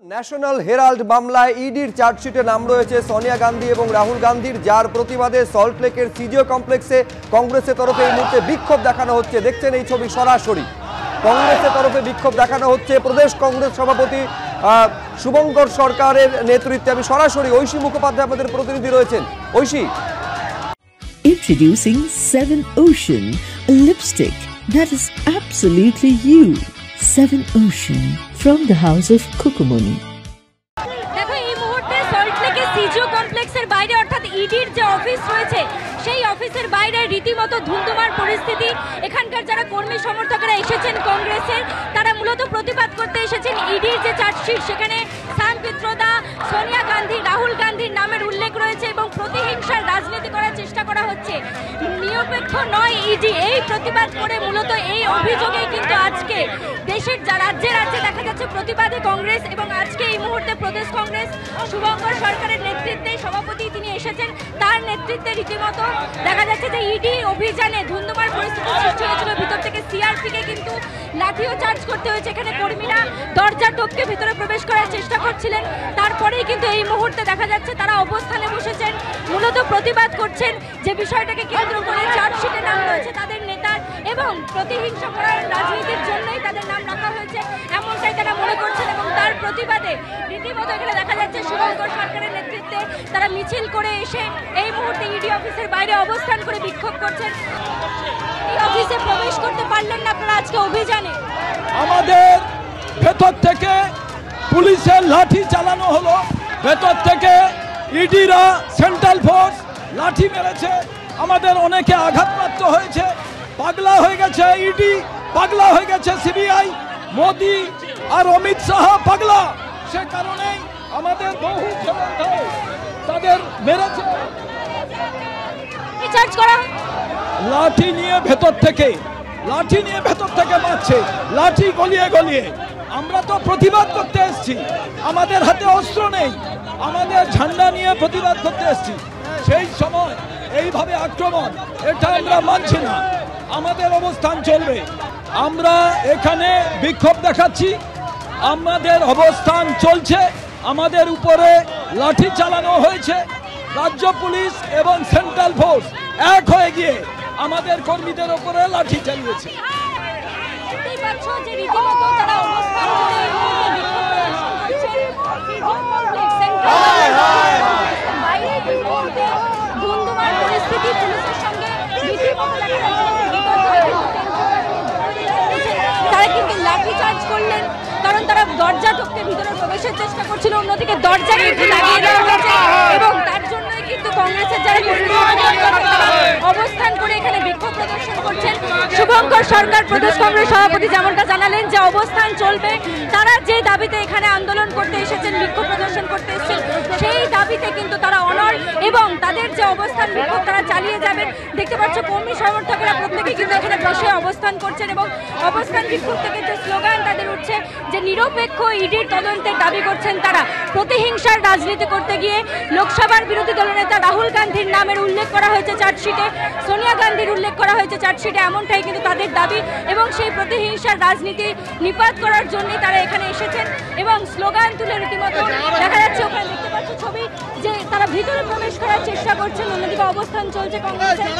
National Herald মামলায় ইডির চার্জশিটে নাম রয়েছে সোনিয়া গান্ধী এবং রাহুল গান্ধীর, যার প্রতিবাদে সল্টলেকের সিজিও কমপ্লেক্সে কংগ্রেসের তরফে এই মুহূর্তে বিক্ষোভ দেখানো হচ্ছে। দেখছেন এই ছবি সরাসরি কংগ্রেসের তরফে বিক্ষোভ দেখানো হচ্ছে। প্রদেশ কংগ্রেস সভাপতি শুভঙ্কর সরকারের নেতৃত্বে আমি সরাসরি ঐশী মুখোপাধ্যায় আমাদের প্রতিনিধি রয়েছেন। Oishi, Introducing 7 Ocean, a lipstick that is absolutely you. 7 Ocean from the house of Kukumuni. দেখো এই মুহূর্তে সল্টলেকের সিজিও কমপ্লেক্সের বাইরে অর্থাৎ ইডির যে অফিস রয়েছে সেই অফিসের বাইরে রীতিমতো ধুন্ধুমার পরিস্থিতি। এখানকার যারা কর্মী সমর্থকরা এসেছেন কংগ্রেসের, তারা মূলত প্রতিবাদ করতে এসেছেন ইডির যে চার্জশিট সেখানে সাম পিত্রোদা, সোনিয়া গান্ধী, রাহুল গান্ধীর নামের উল্লেখ রয়েছে এবং প্রতিহিংসার রাজনীতি করার চেষ্টা করা হচ্ছে। নিরপেক্ষ নয় ইডি, এই প্রতিবাদ করে মূলত এই অভিযোগেই কিন্তু আজকে দেশের রাজ্যে রাজ্যে দেখা যাচ্ছে প্রতিবাদী কংগ্রেস এবং আজকে এই মুহূর্তে প্রদেশ কংগ্রেস শুভঙ্কর সরকারের নেতৃত্বে সভাপতি তিনি এসেছেন, তার নেতৃত্বে রীতিমতো দেখা যাচ্ছে যে ইডি অভিযানে ধুন্ধুমার পরিস্থিতি সৃষ্টি হয়েছিল। ভিতর থেকে সিআরপিকে কিন্তু লাঠিও চার্জ করতে হয়েছে। এখানে কর্মীরা দরজা টপকে ভিতরে প্রবেশ করার চেষ্টা করছিলেন। তারপরেই কিন্তু এই মুহূর্তে দেখা যাচ্ছে তারা অবস্থানে বসেছেন, মূলত প্রতিবাদ করছেন যে বিষয়টাকে কেন্দ্র করে চার্জশিটে নাম রয়েছে তাদের নেতার এবং প্রতিহিংসা করার রাজনীতির জন্যই তাদের নাম রাখা হয়েছে এমনটাই তারা মনে করছেন। এবং তার প্রতিবাদে রীতিমতো এখানে দেখা যাচ্ছে শুভঙ্কর সরকারের নেতৃত্বে তারা মিছিল করে এসে এই মুহূর্তে ইডি অফিসের বাইরে অবস্থান করে বিক্ষোভ করছেন। এই অফিসে প্রবেশ করতে পারলেন না আপনারা আজকে অভিযানে। আমাদের ভেতর থেকে পুলিশের লাঠি চালানো হলো, ভেতর থেকে ইডিরা সেন্ট্রাল ফোর্স লাঠি মেরেছে, আমাদের অনেকে আঘাতপ্রাপ্ত হয়েছে। পাগলা হয়ে গেছে ইডি, পাগলা হয়ে গেছে সিবিআই, মোদি আর অমিত শাহ পাগলা। সে কারণেই আমাদের বহু জনতাও তাদের মেরেছে। চার্জ করা লাঠি নিয়ে ভেতর থেকে মারছে, লাঠি গলিয়ে গলিয়ে। আমরা তো প্রতিবাদ করতে এসেছি, আমাদের হাতে অস্ত্র নেই, আমাদের ঝান্ডা নিয়ে প্রতিবাদ করতে এসেছি। সেই সময় এইভাবে আক্রমণ, এটা আমরা মানছি না। আমাদের অবস্থান চলবে, আমরা এখানে বিক্ষোভ দেখাচ্ছি, আমাদের অবস্থান চলছে। আমাদের উপরে লাঠি চালানো হয়েছে, রাজ্য পুলিশ এবং সেন্ট্রাল ফোর্স এক হয়ে গিয়ে আমাদের কর্মীদের উপরে লাঠি চালিয়েছে। তারা কিন্তু লাঠি চার্জ করলেন কারণ তারা দরজা টপকে ভিতরে প্রবেশের চেষ্টা করছিল, অন্যদিকে দরজা কিন্তু লাগিয়ে দেওয়া হয়েছে এবং তার জন্যই কিন্তু কংগ্রেসের যারা অবস্থান করে এখানে বিক্ষোভ প্রদর্শন করছেন। শুভঙ্কর সরকার প্রদেশ কংগ্রেস সভাপতি যেমনটা জানালেন যে অবস্থান চলবে, তারা যে দাবিতে এখানে আন্দোলন করতে এসেছেন, বিক্ষোভ প্রদর্শন করতে এসেছেন, সেই দাবিতে কিন্তু তারা অনড় এবং তাদের যে অবস্থান বিক্ষোভ তারা চালিয়ে যাবেন। দেখতে পাচ্ছ কর্মী সমর্থকেরা প্রত্যেকে কিন্তু এখানে বসে অবস্থান করছেন এবং অবস্থান বিক্ষোভ থেকে যে স্লোগান তাদের উঠছে যে নিরপেক্ষ ইডির তদন্তের দাবি করছেন তারা। প্রতিহিংসার রাজনীতি করতে গিয়ে লোকসভার বিরোধী দলনেতা রাহুল গান্ধীর নামের উল্লেখ করা হয়েছে চার্জশিটে, সোনিয়া গান্ধীর উল্লেখ করা হয়েছে চার্জশিটে, এমনটাই কিন্তু তাদের দাবি এবং সেই প্রতিহিংসার রাজনীতি নিপাত করার জন্যই তারা এখানে এসেছেন এবং স্লোগান তুলে রীতিমতো দেখা যাচ্ছে ওখানে দেখতে পাচ্ছ ছবি যে তারা ভিতরে প্রবেশ করার চেষ্টা করছেন, অন্যদিকে অবস্থান চলছে কংগ্রেসের,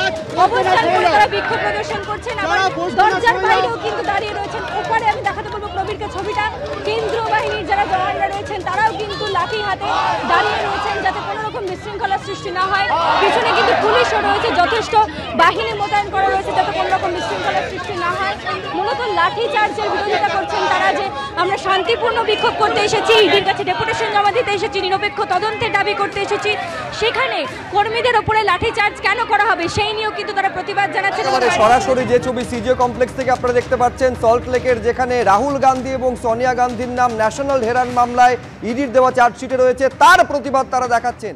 অবস্থান করে তারা বিক্ষোভ প্রদর্শন করছেন। আবার দরজার বাইরেও কিন্তু দাঁড়িয়ে রয়েছেন। ওপারে আমি দেখাতে বলবো প্রবীরকে ছবিটা, কেন্দ্রীয় বাহিনীর যারা জওয়ানরা রয়েছেন তারাও কিন্তু লাঠি হাতে দাঁড়িয়ে রয়েছেন যাতে কোনো রকম বিশৃঙ্খলা সৃষ্টি না হয়। পিছনে কিন্তু পুলিশও রয়েছে, যথেষ্ট বাহিনী মোতায়েন করা রয়েছে যাতে কোনো রকম বিশৃঙ্খলা সৃষ্টি না হয়। মূলত লাঠি চার্জের বিরোধিতা করছেন তারা যে আমরা শান্তিপূর্ণ বিক্ষোভ করতে এসেছি, ইডির কাছে ডেপুটেশন জমা দিতে এসেছি, নিরপেক্ষ তদন্তের দাবি করতে এসেছি, সেখানে কর্মীদের ওপরে লাঠি চার্জ কেন করা হবে সেই নিয়েও কিন্তু তারা প্রতিবাদ জানাচ্ছেন। সরাসরি যে ছবি সিজিও কমপ্লেক্স থেকে আপনারা দেখতে পাচ্ছেন সল্টলেকের, যেখানে রাহুল গান্ধী এবং সোনিয়া গান্ধীর নাম ন্যাশনাল হেরাল্ড মামলায় ইডির দেওয়া চার্জশিটে রয়েছে, তার প্রতিবাদ তারা দেখাচ্ছেন।